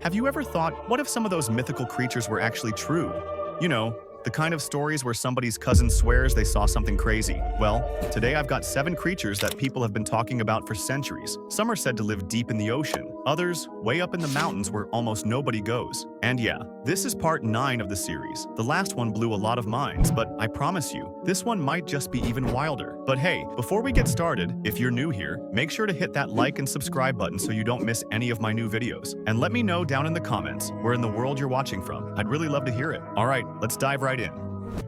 Have you ever thought, what if some of those mythical creatures were actually true? You know, the kind of stories where somebody's cousin swears they saw something crazy. Well, today I've got 7 creatures that people have been talking about for centuries. Some are said to live deep in the ocean, others way up in the mountains where almost nobody goes. And yeah, this is part 9 of the series. The last one blew a lot of minds, but I promise you, this one might just be even wilder. But hey, before we get started, if you're new here, make sure to hit that like and subscribe button so you don't miss any of my new videos. And let me know down in the comments where in the world you're watching from. I'd really love to hear it. Alright, let's dive right in.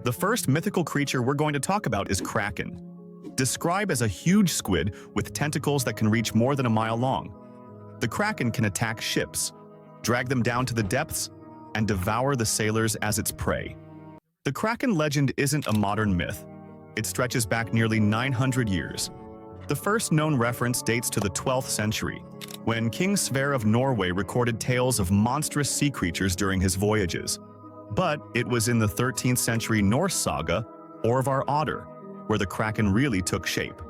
The first mythical creature we're going to talk about is Kraken. Described as a huge squid with tentacles that can reach more than a mile long. The Kraken can attack ships, drag them down to the depths, and devour the sailors as its prey. The Kraken legend isn't a modern myth. It stretches back nearly 900 years. The first known reference dates to the 12th century, when King Sverre of Norway recorded tales of monstrous sea creatures during his voyages. But it was in the 13th century Norse saga, Orvar Otter, where the Kraken really took shape.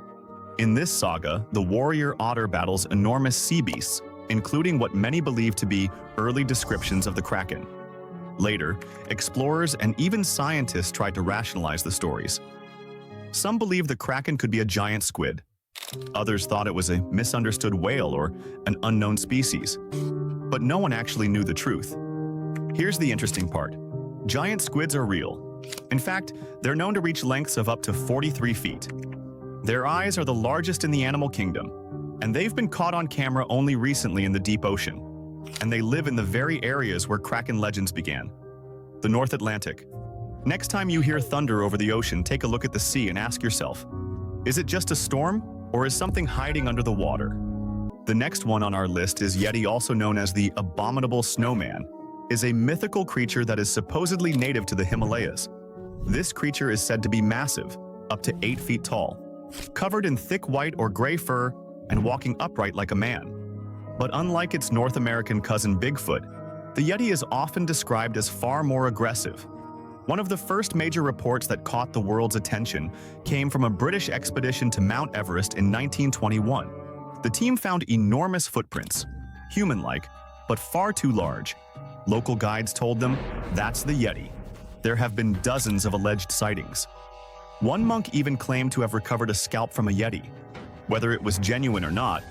In this saga, the warrior otter battles enormous sea beasts, including what many believe to be early descriptions of the Kraken. Later, explorers and even scientists tried to rationalize the stories. Some believed the Kraken could be a giant squid. Others thought it was a misunderstood whale or an unknown species. But no one actually knew the truth. Here's the interesting part. Giant squids are real. In fact, they're known to reach lengths of up to 43 feet. Their eyes are the largest in the animal kingdom, and they've been caught on camera only recently in the deep ocean. And they live in the very areas where Kraken legends began, the North Atlantic. Next time you hear thunder over the ocean, take a look at the sea and ask yourself, is it just a storm, or is something hiding under the water? The next one on our list is Yeti, also known as the Abominable Snowman, is a mythical creature that is supposedly native to the Himalayas. This creature is said to be massive, up to 8 feet tall, covered in thick white or gray fur and walking upright like a man. But unlike its North American cousin Bigfoot, the Yeti is often described as far more aggressive. One of the first major reports that caught the world's attention came from a British expedition to Mount Everest in 1921. The team found enormous footprints, human-like, but far too large. Local guides told them, that's the Yeti. There have been dozens of alleged sightings. One monk even claimed to have recovered a scalp from a Yeti. Whether it was genuine or not,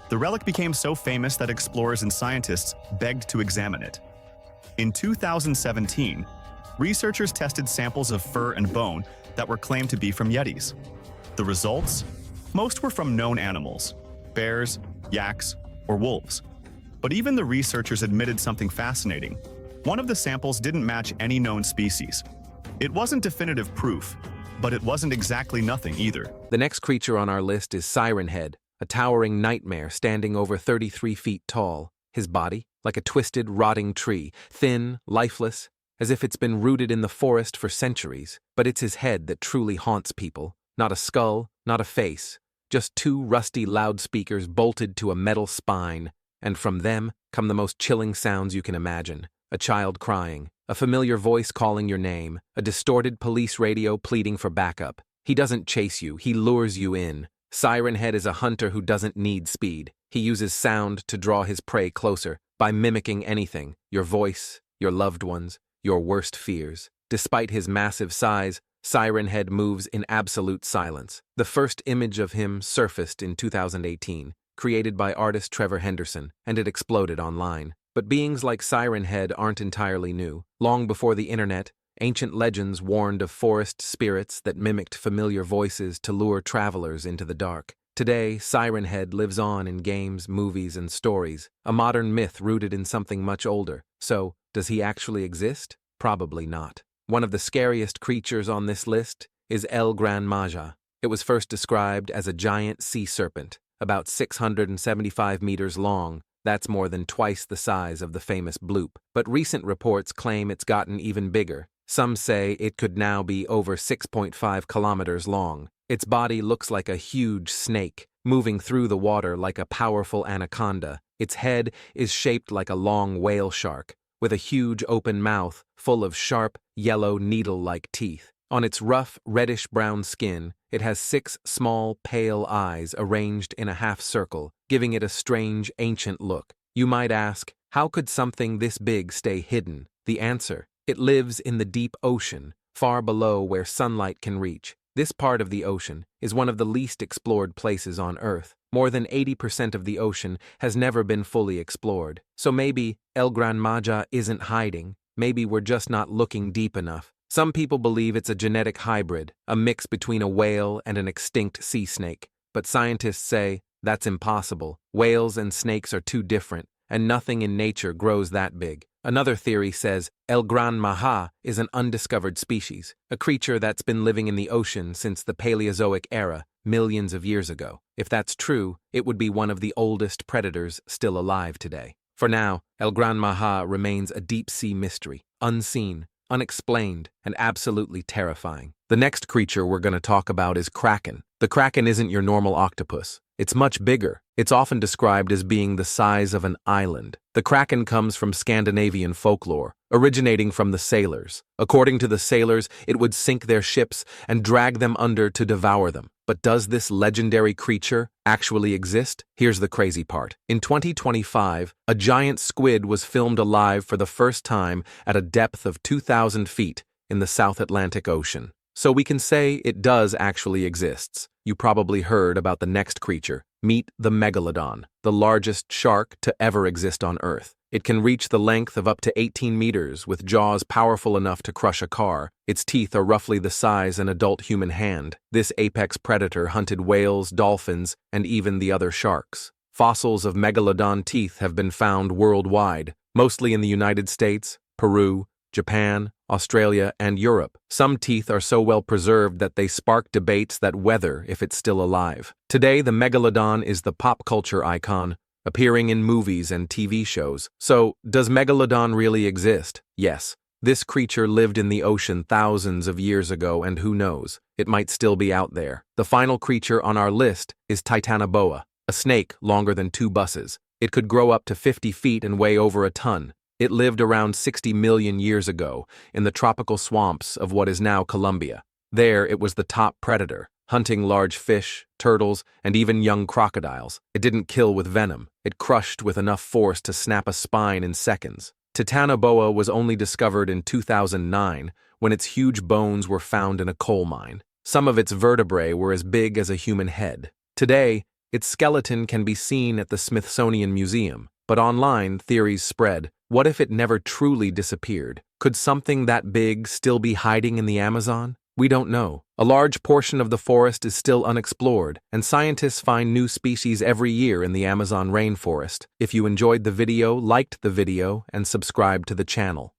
the relic became so famous that explorers and scientists begged to examine it. In 2017, researchers tested samples of fur and bone that were claimed to be from Yetis. The results? Most were from known animals, bears, yaks, or wolves. But even the researchers admitted something fascinating. One of the samples didn't match any known species. It wasn't definitive proof, but it wasn't exactly nothing either. The next creature on our list is Siren, a towering nightmare standing over 33 feet tall. His body, like a twisted, rotting tree, thin, lifeless, as if it's been rooted in the forest for centuries. But it's his head that truly haunts people. Not a skull, not a face, just 2 rusty loudspeakers bolted to a metal spine. And from them come the most chilling sounds you can imagine. A child crying, a familiar voice calling your name, a distorted police radio pleading for backup. He doesn't chase you, he lures you in. Siren is a hunter who doesn't need speed. He uses sound to draw his prey closer, by mimicking anything, your voice, your loved ones, your worst fears. Despite his massive size, Siren moves in absolute silence. The first image of him surfaced in 2018. Created by artist Trevor Henderson, and it exploded online. But beings like Siren aren't entirely new. Long before the internet, ancient legends warned of forest spirits that mimicked familiar voices to lure travelers into the dark. Today, Siren lives on in games, movies, and stories, a modern myth rooted in something much older. So, does he actually exist? Probably not. One of the scariest creatures on this list is Gran Maja. It was first described as a giant sea serpent, about 675 meters long. That's more than twice the size of the famous bloop. But recent reports claim it's gotten even bigger. Some say it could now be over 6.5 kilometers long. Its body looks like a huge snake, moving through the water like a powerful anaconda. Its head is shaped like a long whale shark, with a huge open mouth full of sharp, yellow needle-like teeth. On its rough, reddish-brown skin, it has 6 small, pale eyes arranged in a half circle, giving it a strange, ancient look. You might ask, How could something this big stay hidden? The answer: it lives in the deep ocean, far below where sunlight can reach. This part of the ocean is one of the least explored places on Earth. More than 80% of the ocean has never been fully explored. So maybe El Gran Maja isn't hiding. Maybe we're just not looking deep enough. Some people believe it's a genetic hybrid, a mix between a whale and an extinct sea snake. But scientists say that's impossible. Whales and snakes are too different, and nothing in nature grows that big. Another theory says El Gran Maja is an undiscovered species, a creature that's been living in the ocean since the Paleozoic era, millions of years ago. If that's true, it would be one of the oldest predators still alive today. For now, El Gran Maja remains a deep-sea mystery, unseen, unexplained, and absolutely terrifying. The next creature we're going to talk about is Kraken. The Kraken isn't your normal octopus. It's much bigger. It's often described as being the size of an island. The Kraken comes from Scandinavian folklore, originating from the sailors. According to the sailors, it would sink their ships and drag them under to devour them. But does this legendary creature actually exist? Here's the crazy part. In 2025, a giant squid was filmed alive for the first time at a depth of 2,000 feet in the South Atlantic Ocean. So we can say it does actually exist. You probably heard about the next creature. Meet the Megalodon, the largest shark to ever exist on Earth. It can reach the length of up to 18 meters with jaws powerful enough to crush a car. Its teeth are roughly the size an adult human hand. This apex predator hunted whales, dolphins, and even the other sharks. Fossils of Megalodon teeth have been found worldwide, mostly in the United States, Peru, Japan, Australia, and Europe. Some teeth are so well preserved that they spark debates that whether if it's still alive. Today, the Megalodon is the pop culture icon, appearing in movies and TV shows. So, does Megalodon really exist? Yes. This creature lived in the ocean thousands of years ago, and who knows, it might still be out there. The final creature on our list is Titanoboa, a snake longer than 2 buses. It could grow up to 50 feet and weigh over a ton. It lived around 60 million years ago in the tropical swamps of what is now Colombia. There, it was the top predator, hunting large fish, turtles, and even young crocodiles. It didn't kill with venom. It crushed with enough force to snap a spine in seconds. Titanoboa was only discovered in 2009 when its huge bones were found in a coal mine. Some of its vertebrae were as big as a human head. Today, its skeleton can be seen at the Smithsonian Museum, but online theories spread. What if it never truly disappeared? Could something that big still be hiding in the Amazon? We don't know. A large portion of the forest is still unexplored, and scientists find new species every year in the Amazon rainforest. If you enjoyed the video, liked the video, and subscribed to the channel.